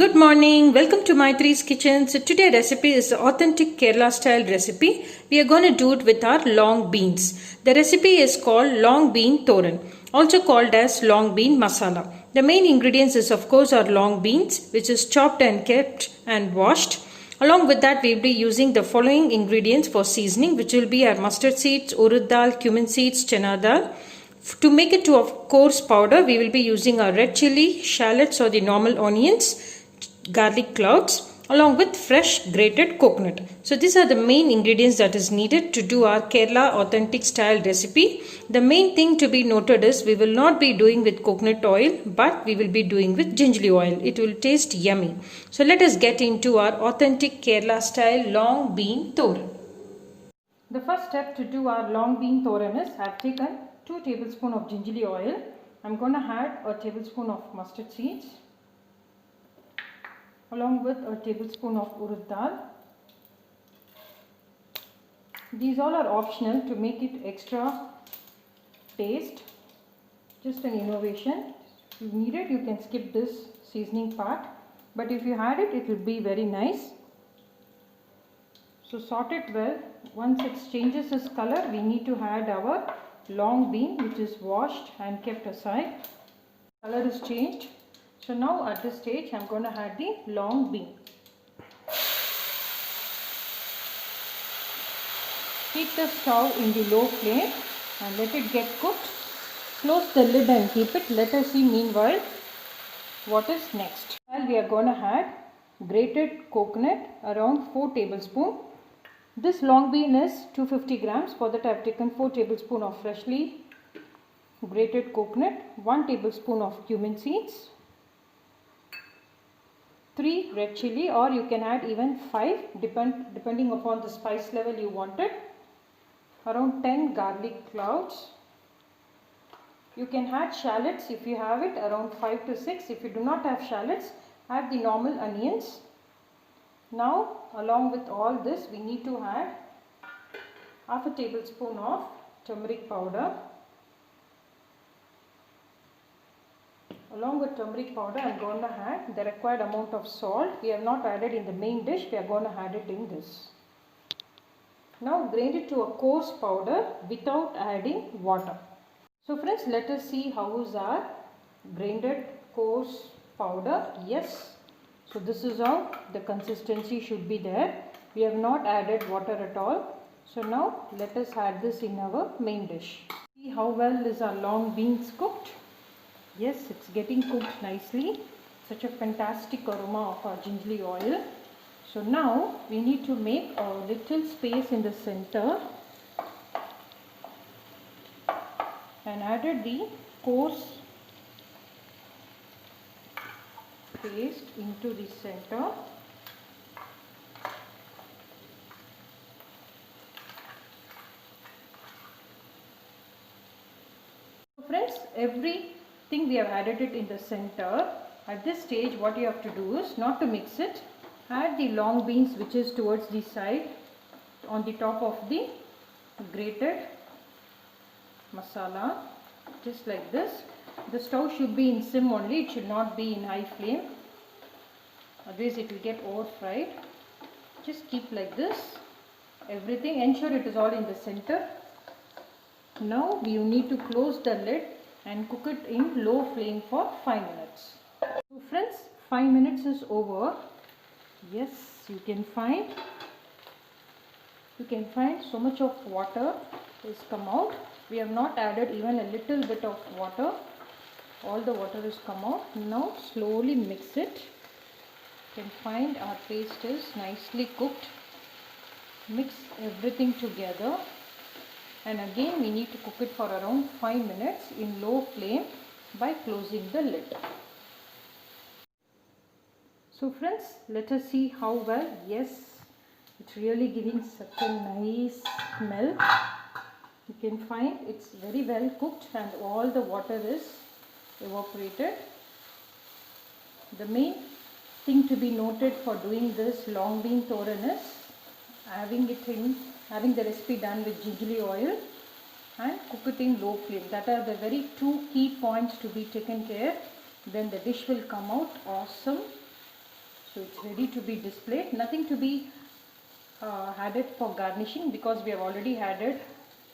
good morning. Welcome to Maitri's Kitchen. So today recipe is the authentic Kerala style recipe. We are going to do it with our long beans. The recipe is called long bean thoran, also called as long bean masala. The main ingredients is of course our long beans, which is chopped and kept and washed. Along with that, we will be using the following ingredients for seasoning, which will be our mustard seeds, urud dal, cumin seeds, chana dal. To make it to a coarse powder, we will be using our red chili, shallots or the normal onions, garlic cloves, along with fresh grated coconut. So these are the main ingredients that is needed to do our Kerala authentic style recipe. The main thing to be noted is we will not be doing with coconut oil, but we will be doing with gingerly oil. It will taste yummy. So let us get into our authentic Kerala style long bean thoran. The first step to do our long bean thoran is I have taken 2 tablespoons of gingerly oil. I am going to add a tablespoon of mustard seeds along with a tablespoon of urud dal. These all are optional to make it extra taste. Just an innovation. If you need it, you can skip this seasoning part. But if you add it, it will be very nice. So sort it well. Once it changes its color, we need to add our long bean, which is washed and kept aside. Color is changed. So now at this stage, I am going to add the long bean. Keep the stove in the low flame and let it get cooked. Close the lid and keep it. Let us see meanwhile what is next. Well, we are going to add grated coconut around 4 tablespoons. This long bean is 250 grams. For that I have taken 4 tablespoons of freshly grated coconut, 1 tablespoon of cumin seeds, 3 red chili, or you can add even 5 depending upon the spice level you wanted, around 10 garlic cloves. You can add shallots if you have it, around 5 to 6. If you do not have shallots, add the normal onions. Now along with all this, we need to add half a tablespoon of turmeric powder. Along with turmeric powder, I am going to add the required amount of salt. We have not added in the main dish, we are going to add it in this. Now grind it to a coarse powder without adding water. So friends, let us see how is our grinded coarse powder. Yes. So this is how the consistency should be there. We have not added water at all. So now let us add this in our main dish. See how well is our long beans cooked. Yes, it's getting cooked nicely. Such a fantastic aroma of our gingerly oil. So now we need to make a little space in the center and added the coarse paste into the center. So friends, everything we have added it in the center. At this stage, what you have to do is not to mix it. Add the long beans, which is towards the side on the top of the grated masala, just like this. The stove should be in sim only, it should not be in high flame, otherwise it will get over fried. Just keep like this, everything, ensure it is all in the center. Now you need to close the lid and cook it in low flame for 5 minutes. So friends, 5 minutes is over. Yes, you can find so much of water has come out. We have not added even a little bit of water. All the water has come out. Now slowly mix it. You can find our paste is nicely cooked. Mix everything together. And again we need to cook it for around 5 minutes in low flame by closing the lid. So friends, let us see how well. Yes, it's really giving such a nice smell. You can find it's very well cooked and all the water is evaporated. The main thing to be noted for doing this long bean thoran is having the recipe done with gingerly oil and cook it in low flame. That are the very 2 key points to be taken care. Then the dish will come out awesome. So it's ready to be displayed. Nothing to be added for garnishing because we have already added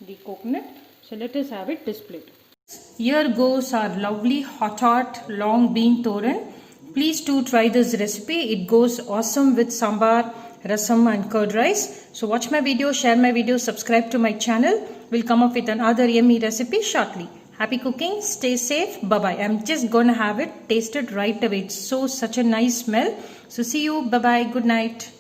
the coconut. So let us have it displayed. Here goes our lovely hot long bean toran. Please do try this recipe. It goes awesome with sambar, rasam and curd rice. So watch my video, share my video, subscribe to my channel. We'll come up with another yummy recipe shortly. Happy cooking, stay safe, bye bye. I'm just gonna have it tasted right away. It's such a nice smell. So see you, bye bye, good night.